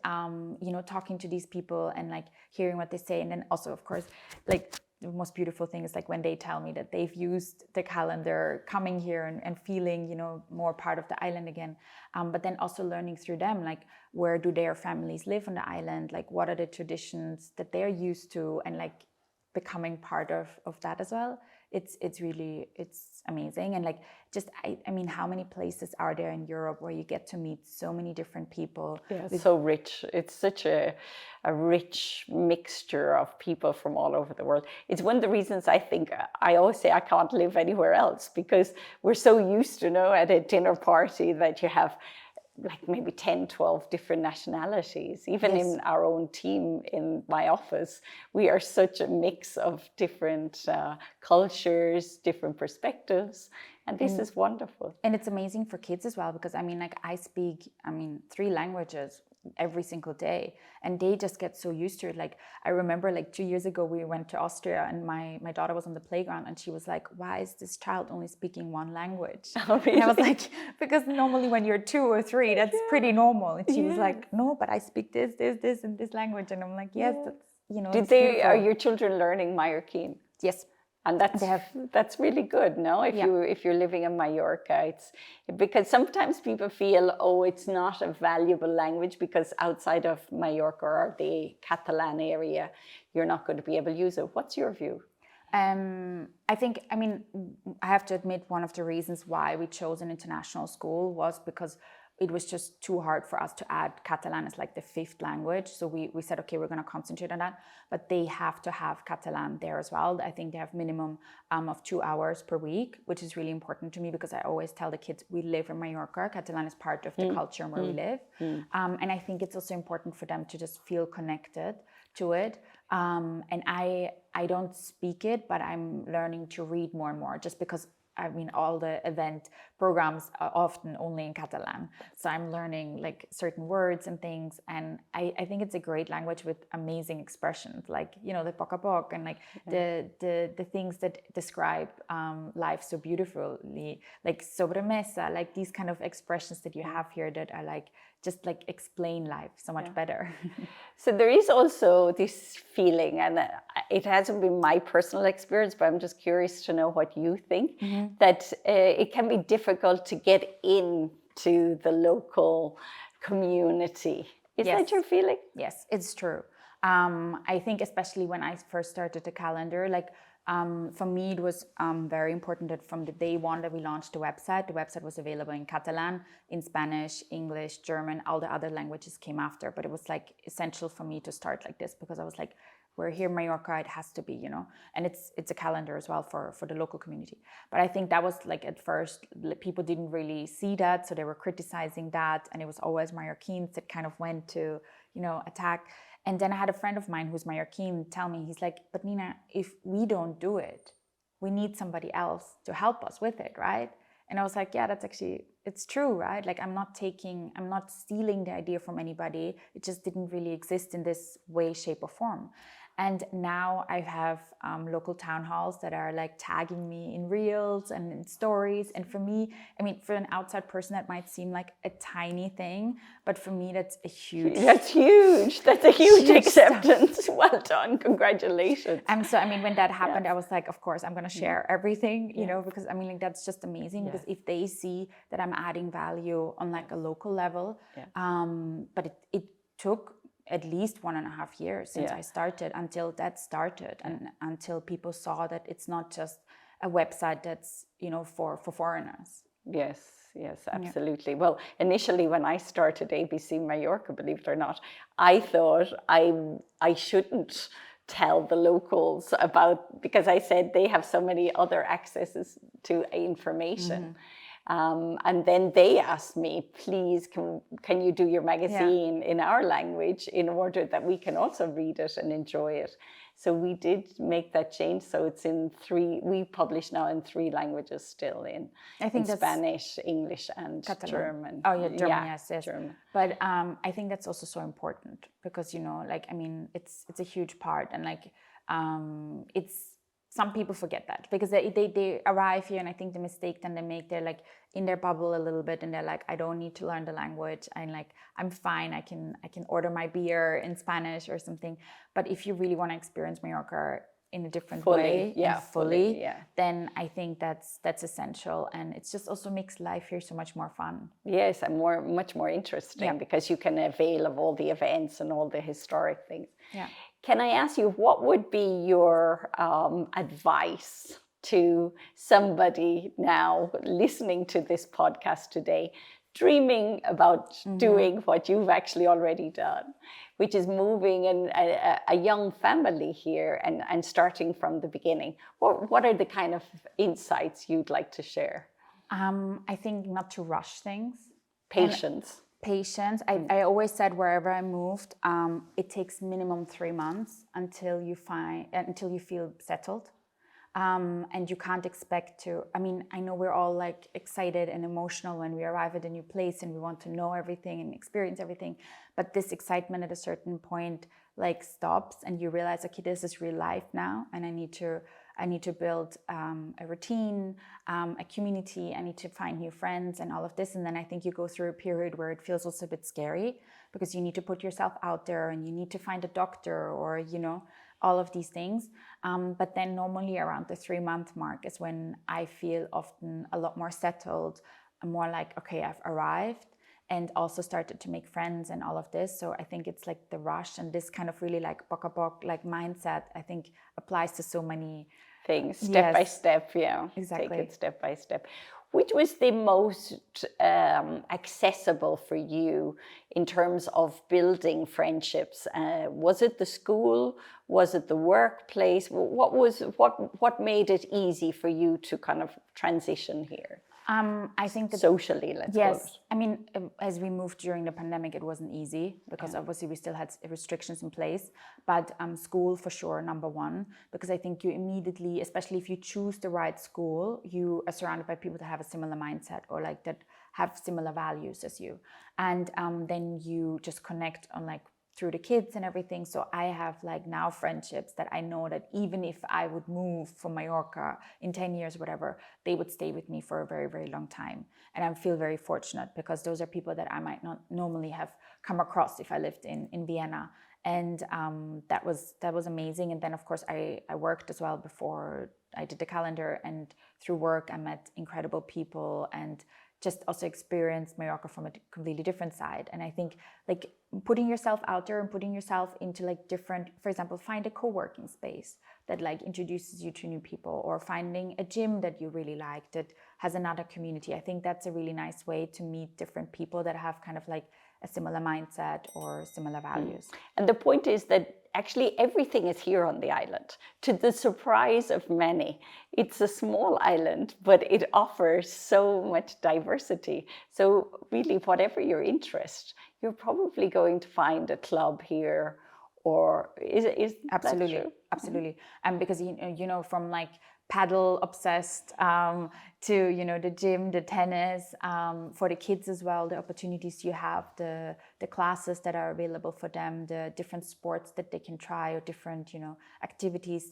[SPEAKER 2] you know, talking to these people and like hearing what they say, and then also of course like the most beautiful thing is like when they tell me that they've used the calendar coming here and feeling, you know, more part of the island again. But then also learning through them, like where do their families live on the island? Like what are the traditions that they're used to, and like becoming part of that as well. It's really, it's amazing. And like just I mean, how many places are there in Europe where you get to meet so many different people?
[SPEAKER 1] Yeah, it's so rich. It's such a rich mixture of people from all over the world. It's one of the reasons I think I always say I can't live anywhere else, because we're so used to, know, at a dinner party that you have like maybe 10, 12 different nationalities. Even
[SPEAKER 2] Yes.
[SPEAKER 1] in our own team in my office, we are such a mix of different cultures, different perspectives. And this is wonderful.
[SPEAKER 2] And it's amazing for kids as well, because I mean, like I speak, 3 languages every single day, and they just get so used to it. Like I remember like 2 years ago, we went to Austria, and my daughter was on the playground, and she was like, why is this child only speaking 1 language?
[SPEAKER 1] Oh, really?
[SPEAKER 2] And I was like, because normally when you're 2 or 3, that's pretty normal. And she was like, no, but I speak this, and this language. And I'm like, yes, that's, you know,
[SPEAKER 1] Are your children learning Mallorquin?
[SPEAKER 2] Yes.
[SPEAKER 1] And that's really good, no? If you're living in Mallorca, it's because sometimes people feel, oh, it's not a valuable language because outside of Mallorca or the Catalan area, you're not going to be able to use it. What's your view?
[SPEAKER 2] I think, I have to admit, one of the reasons why we chose an international school was because it was just too hard for us to add Catalan as like the 5th language. So we said, okay, we're going to concentrate on that. But they have to have Catalan there as well. I think they have minimum of 2 hours per week, which is really important to me, because I always tell the kids, we live in Mallorca. Catalan is part of the culture where we live. And I think it's also important for them to just feel connected to it. And I don't speak it, but I'm learning to read more and more, just because all the event programs are often only in Catalan. So I'm learning like certain words and things. And I think it's a great language with amazing expressions, like, you know, the poc a poc, and like the things that describe life so beautifully, like sobremesa, like these kind of expressions that you have here that are like, just like explain life so much better.
[SPEAKER 1] So there is also this feeling, and it hasn't been my personal experience, but I'm just curious to know what you think, that it can be difficult to get into the local community. Is that your feeling?
[SPEAKER 2] Yes, it's true. I think especially when I first started the calendar, like for me, it was very important that from the day one that we launched the website was available in Catalan, in Spanish, English, German. All the other languages came after, but it was like essential for me to start like this, because I was like, we're here in Mallorca, it has to be, you know, and it's a calendar as well for the local community. But I think that was like, at first, people didn't really see that, so they were criticizing that, and it was always Mallorquins that kind of went to, you know, attack. And then I had a friend of mine who's Mallorquin tell me, he's like, but Nina, if we don't do it, we need somebody else to help us with it, right? And I was like, yeah, that's actually, it's true, right? Like I'm not stealing the idea from anybody. It just didn't really exist in this way, shape, or form. And now I have local town halls that are like tagging me in reels and in stories. And for me, I mean, for an outside person, that might seem like a tiny thing, but for me, that's a huge.
[SPEAKER 1] That's huge. That's a huge acceptance. Well done. Congratulations.
[SPEAKER 2] So, I mean, when that happened, I was like, of course, I'm going to share everything, you know, because I mean, like, that's just amazing. Because if they see that I'm adding value on like a local level, but it took at least 1.5 years since I started until that started, and until people saw that it's not just a website that's, you know, for foreigners.
[SPEAKER 1] Yes, absolutely. Well, initially when I started ABC Mallorca, believe it or not, I thought I shouldn't tell the locals about, because I said they have so many other accesses to information. And then they asked me, please, can you do your magazine in our language in order that we can also read it and enjoy it? So we did make that change. So it's in 3, we publish now in 3 languages still, in Spanish, English, and Catalan. German.
[SPEAKER 2] Oh yeah, German, yes.
[SPEAKER 1] German.
[SPEAKER 2] But I think that's also so important, because, you know, like, I mean, it's a huge part, and like, some people forget that, because they arrive here, and I think the mistake then they make, they're like in their bubble a little bit, and they're like, I don't need to learn the language, and like, I'm fine, I can order my beer in Spanish or something. But if you really want to experience Mallorca, in a different
[SPEAKER 1] Fully,
[SPEAKER 2] way
[SPEAKER 1] yeah,
[SPEAKER 2] and fully,
[SPEAKER 1] fully, yeah.
[SPEAKER 2] then I think that's essential, and it's just also makes life here so much more fun.
[SPEAKER 1] Yes, and much more interesting,
[SPEAKER 2] Yeah.
[SPEAKER 1] because you can avail of all the events and all the historic things.
[SPEAKER 2] Yeah.
[SPEAKER 1] Can I ask you, what would be your advice to somebody now listening to this podcast today, dreaming about doing what you've actually already done, which is moving a young family here and starting from the beginning? What are the kind of insights you'd like to share?
[SPEAKER 2] I think not to rush things.
[SPEAKER 1] Patience.
[SPEAKER 2] Patience. I always said wherever I moved, it takes minimum 3 months until you feel settled. And you can't expect to, I mean, I know we're all like excited and emotional when we arrive at a new place and we want to know everything and experience everything. But this excitement at a certain point like stops, and you realize, okay, this is real life now, and I need to build a routine, a community. I need to find new friends and all of this. And then I think you go through a period where it feels also a bit scary, because you need to put yourself out there and you need to find a doctor, or, you know, all of these things. But then normally around the 3-month mark is when I feel often a lot more settled, more like, okay, I've arrived, and also started to make friends and all of this. So I think it's like the rush and this kind of really like bok like mindset, I think applies to so many
[SPEAKER 1] things, step by
[SPEAKER 2] Yes.
[SPEAKER 1] step, yeah.
[SPEAKER 2] Exactly.
[SPEAKER 1] Take it step by step. Which was the most accessible for you in terms of building friendships? Was it the school? Was it the workplace? What made it easy for you to kind of transition here?
[SPEAKER 2] I think that
[SPEAKER 1] Socially, let's call it.
[SPEAKER 2] yes, I mean, as we moved during the pandemic, it wasn't easy, because obviously we still had restrictions in place. But school for sure, number one, because I think you immediately, especially if you choose the right school, you are surrounded by people that have a similar mindset, or like that have similar values as you, and then you just connect on like through the kids and everything. So I have like now friendships that I know that even if I would move from Mallorca in 10 years, whatever, they would stay with me for a very, very long time. And I feel very fortunate, because those are people that I might not normally have come across if I lived in Vienna. And that was amazing. And then of course I worked as well before I did the calendar, and through work I met incredible people and just also experienced Mallorca from a completely different side. And I think like putting yourself out there and putting yourself into like different, for example, find a co-working space that like introduces you to new people, or finding a gym that you really like that has another community. I think that's a really nice way to meet different people that have kind of like a similar mindset or similar values.
[SPEAKER 1] And the point is that actually everything is here on the island, to the surprise of many. It's a small island, but it offers so much diversity. So really, whatever your interest, you're probably going to find a club here, or is
[SPEAKER 2] Absolutely,
[SPEAKER 1] that true?
[SPEAKER 2] absolutely. And because you know, from like paddle obsessed to, you know, the gym, the tennis, for the kids as well, the opportunities you have, the classes that are available for them, the different sports that they can try, or different, you know, activities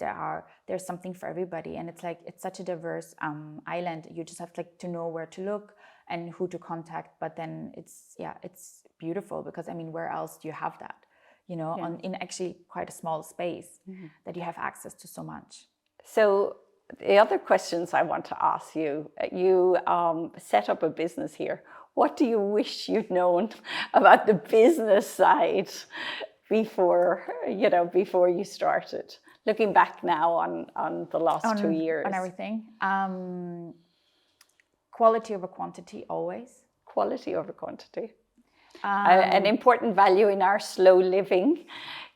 [SPEAKER 2] there's something for everybody. And it's like, it's such a diverse island. You just have to know where to look and who to contact. But then it's beautiful, because I mean, where else do you have that? You know, in actually quite a small space, that you have access to so much.
[SPEAKER 1] So the other questions I want to ask you, you set up a business here. What do you wish you'd known about the business side before you started? Looking back now on the last 2 years.
[SPEAKER 2] On everything. Quality over quantity, always.
[SPEAKER 1] Quality over quantity. An important value in our slow living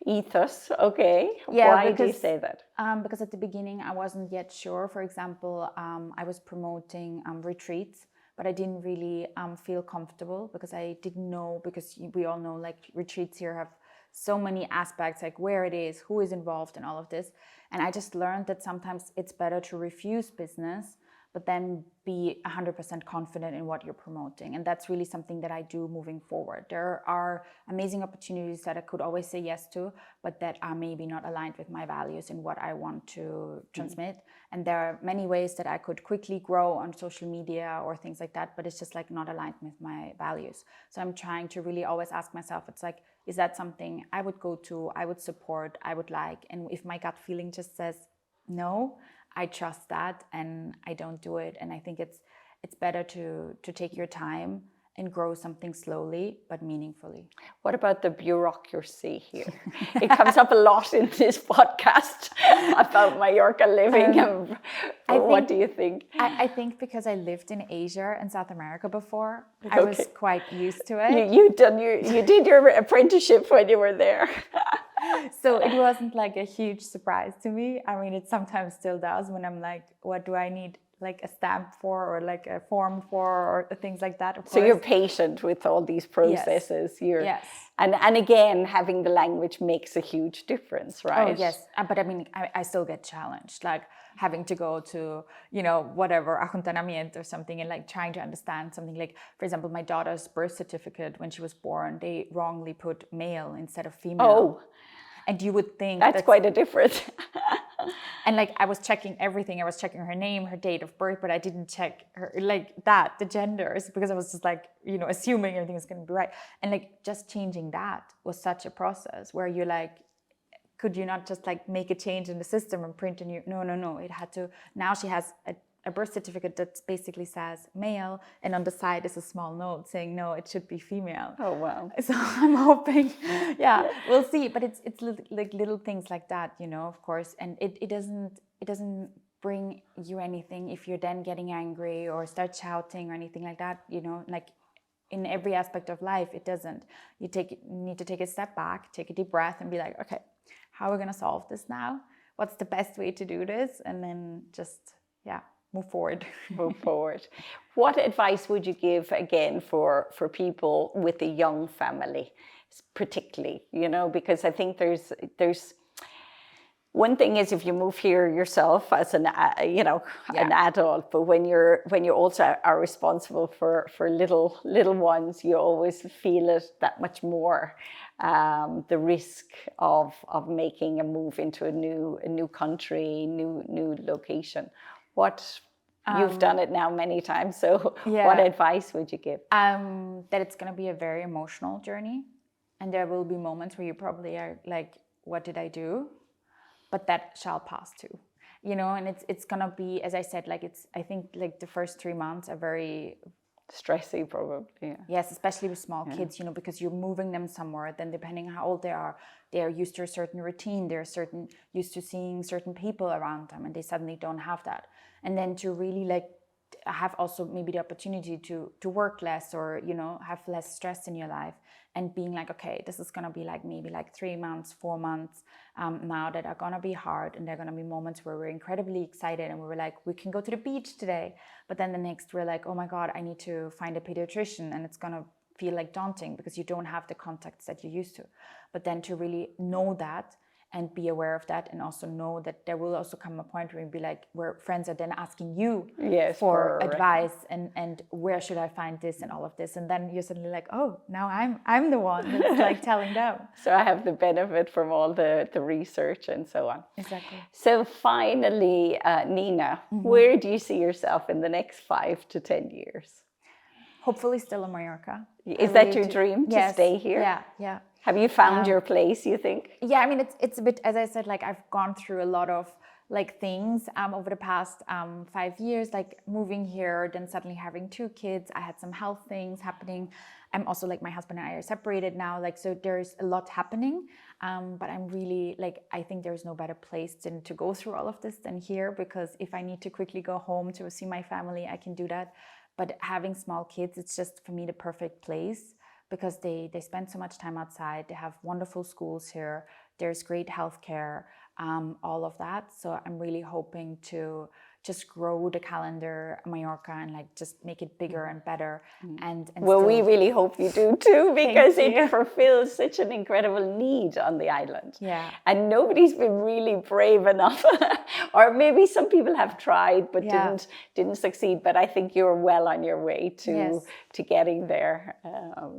[SPEAKER 1] ethos. Okay.
[SPEAKER 2] Yeah,
[SPEAKER 1] Why do you say that?
[SPEAKER 2] Because at the beginning I wasn't yet sure. For example, I was promoting retreats, but I didn't really feel comfortable, because I didn't know, because we all know like retreats here have so many aspects, like where it is, who is involved, and all of this. And I just learned that sometimes it's better to refuse business, but then be 100% confident in what you're promoting. And that's really something that I do moving forward. There are amazing opportunities that I could always say yes to, but that are maybe not aligned with my values and what I want to transmit. And there are many ways that I could quickly grow on social media or things like that, but it's just like not aligned with my values. So I'm trying to really always ask myself, it's like, is that something I would go to, I would support, I would like? And if my gut feeling just says no, I trust that and I don't do it. And I think it's better to take your time and grow something slowly but meaningfully.
[SPEAKER 1] What about the bureaucracy here? It comes up a lot in this podcast about Mallorca living. What do you think?
[SPEAKER 2] I think because I lived in Asia and South America before, I was quite used to it.
[SPEAKER 1] You did your apprenticeship when you were there.
[SPEAKER 2] So it wasn't like a huge surprise to me. I mean, it sometimes still does when I'm like, what do I need like a stamp for or like a form for or things like that. Of course.
[SPEAKER 1] So you're patient with all these processes.
[SPEAKER 2] Yes.
[SPEAKER 1] And again, having the language makes a huge difference, right?
[SPEAKER 2] Oh, yes. But I mean, I still get challenged, like having to go to, whatever, ajuntanamiento or something and like trying to understand something. Like, for example, my daughter's birth certificate, when she was born, they wrongly put male instead of female.
[SPEAKER 1] Oh.
[SPEAKER 2] And you would think
[SPEAKER 1] that's quite a difference.
[SPEAKER 2] And like I was checking everything. I was checking her name, her date of birth, but I didn't check her the genders, because I was just like, assuming everything was going to be right. And like just changing that was such a process where you're like, could you not just like make a change in the system and print a new? No. It had to. Now she has a birth certificate that basically says male, and on the side is a small note saying no, it should be female.
[SPEAKER 1] Oh wow!
[SPEAKER 2] So I'm hoping, we'll see. But it's like little things like that, of course, and it doesn't bring you anything if you're then getting angry or start shouting or anything like that. Like in every aspect of life, it doesn't. You need to take a step back, take a deep breath, and be like, okay, how are we gonna solve this now? What's the best way to do this? And then just move forward.
[SPEAKER 1] Move forward. What advice would you give again for people with a young family, particularly? Because I think there's one thing is if you move here yourself as an adult, but when you also are responsible for little ones, you always feel it that much more. The risk of making a move into a new country, new location. You've done it now many times, so what advice would you give?
[SPEAKER 2] That it's going to be a very emotional journey, and there will be moments where you probably are like, what did I do? But that shall pass too, and it's going to be, as I said, I think like the first 3 months are very
[SPEAKER 1] stressy, probably. Yeah.
[SPEAKER 2] Yes, especially with small kids, because you're moving them somewhere. Then depending on how old they are used to a certain routine. They're used to seeing certain people around them, and they suddenly don't have that. And then to really like have also maybe the opportunity to work less or have less stress in your life, and being like, okay, this is gonna be like maybe like 3 months, 4 months now that are gonna be hard, and there are gonna be moments where we're incredibly excited and we're like, we can go to the beach today, but then the next we're like, oh my god, I need to find a pediatrician, and it's gonna feel like daunting because you don't have the contacts that you used to. But then to really know that and be aware of that, and also know that there will also come a point where you'll be like, where friends are then asking you for advice and where should I find this and all of this, and then you're suddenly like, oh, now I'm the one that's like telling them.
[SPEAKER 1] So I have the benefit from all the research and so on.
[SPEAKER 2] Exactly.
[SPEAKER 1] So finally, Nina, where do you see yourself in the next 5 to 10 years?
[SPEAKER 2] Hopefully still in Mallorca.
[SPEAKER 1] Is that your dream, to stay here?
[SPEAKER 2] Yeah.
[SPEAKER 1] Have you found your place, you think?
[SPEAKER 2] Yeah, I mean, it's a bit, as I said, like I've gone through a lot of like things over the past 5 years, like moving here, then suddenly having 2 kids. I had some health things happening. I'm also like, my husband and I are separated now, like, so there's a lot happening. But I'm really like, I think there's no better place to go through all of this than here, because if I need to quickly go home to see my family, I can do that. But having small kids, it's just for me the perfect place, because they spend so much time outside. They have wonderful schools here. There's great healthcare, all of that. So I'm really hoping to just grow the Calendar Mallorca and like just make it bigger and better. And
[SPEAKER 1] well, we really hope you do too, because it fulfills such an incredible need on the island.
[SPEAKER 2] Yeah.
[SPEAKER 1] And nobody's been really brave enough, or maybe some people have tried but didn't succeed. But I think you're well on your way to getting there.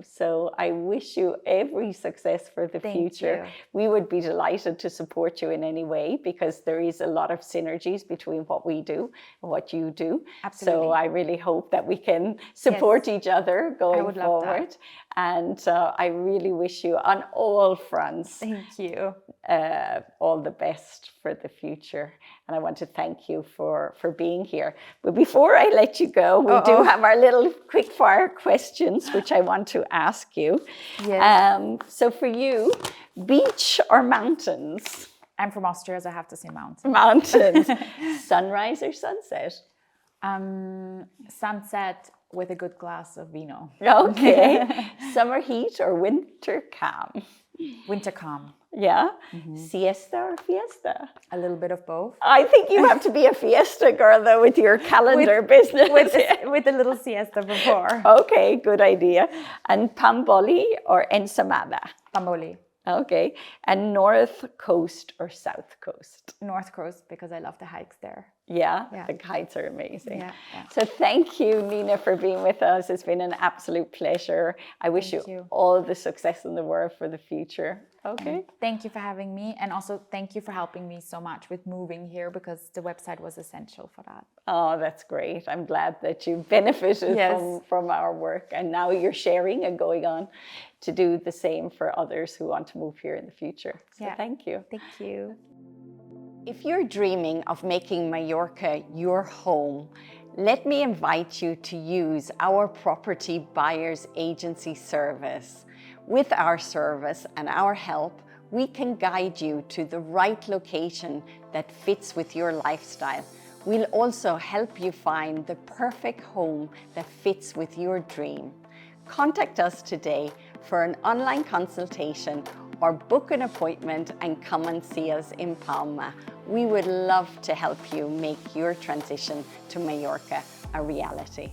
[SPEAKER 1] So I wish you every success for the future. We would be delighted to support you in any way, because there is a lot of synergies between what we do do, what you do.
[SPEAKER 2] Absolutely.
[SPEAKER 1] So I really hope that we can support each other going
[SPEAKER 2] would love
[SPEAKER 1] forward.
[SPEAKER 2] that.
[SPEAKER 1] And I really wish you on all fronts
[SPEAKER 2] Thank you.
[SPEAKER 1] all the best for the future. And I want to thank you for being here. But before I let you go, we do have our little quick fire questions, which I want to ask you.
[SPEAKER 2] Yes.
[SPEAKER 1] So for you, beach or mountains?
[SPEAKER 2] I'm from Austria, so I have to say mountains.
[SPEAKER 1] Mountains. Sunrise or sunset?
[SPEAKER 2] Sunset with a good glass of vino.
[SPEAKER 1] Okay. Summer heat or winter calm?
[SPEAKER 2] Winter calm.
[SPEAKER 1] Yeah. Siesta or fiesta?
[SPEAKER 2] A little bit of both.
[SPEAKER 1] I think you have to be a fiesta girl, though, with your calendar business.
[SPEAKER 2] With a little siesta before.
[SPEAKER 1] Okay, good idea. And Pamboli or Ensamada?
[SPEAKER 2] Pamboli.
[SPEAKER 1] Okay. And North Coast or South Coast?
[SPEAKER 2] North Coast, because I love the hikes there.
[SPEAKER 1] Yeah,
[SPEAKER 2] Yeah.
[SPEAKER 1] the hikes are amazing.
[SPEAKER 2] Yeah.
[SPEAKER 1] So thank you, Nina, for being with us. It's been an absolute pleasure. I wish you all the success in the world for the future. Okay.
[SPEAKER 2] Thank you for having me. And also thank you for helping me so much with moving here, because the website was essential for that.
[SPEAKER 1] Oh, that's great. I'm glad that you benefited from our work. And now you're sharing and going on to do the same for others who want to move here in the future. So thank you.
[SPEAKER 2] Thank you.
[SPEAKER 1] If you're dreaming of making Mallorca your home, let me invite you to use our property buyers agency service. With our service and our help, we can guide you to the right location that fits with your lifestyle. We'll also help you find the perfect home that fits with your dream. Contact us today for an online consultation or book an appointment and come and see us in Palma. We would love to help you make your transition to Mallorca a reality.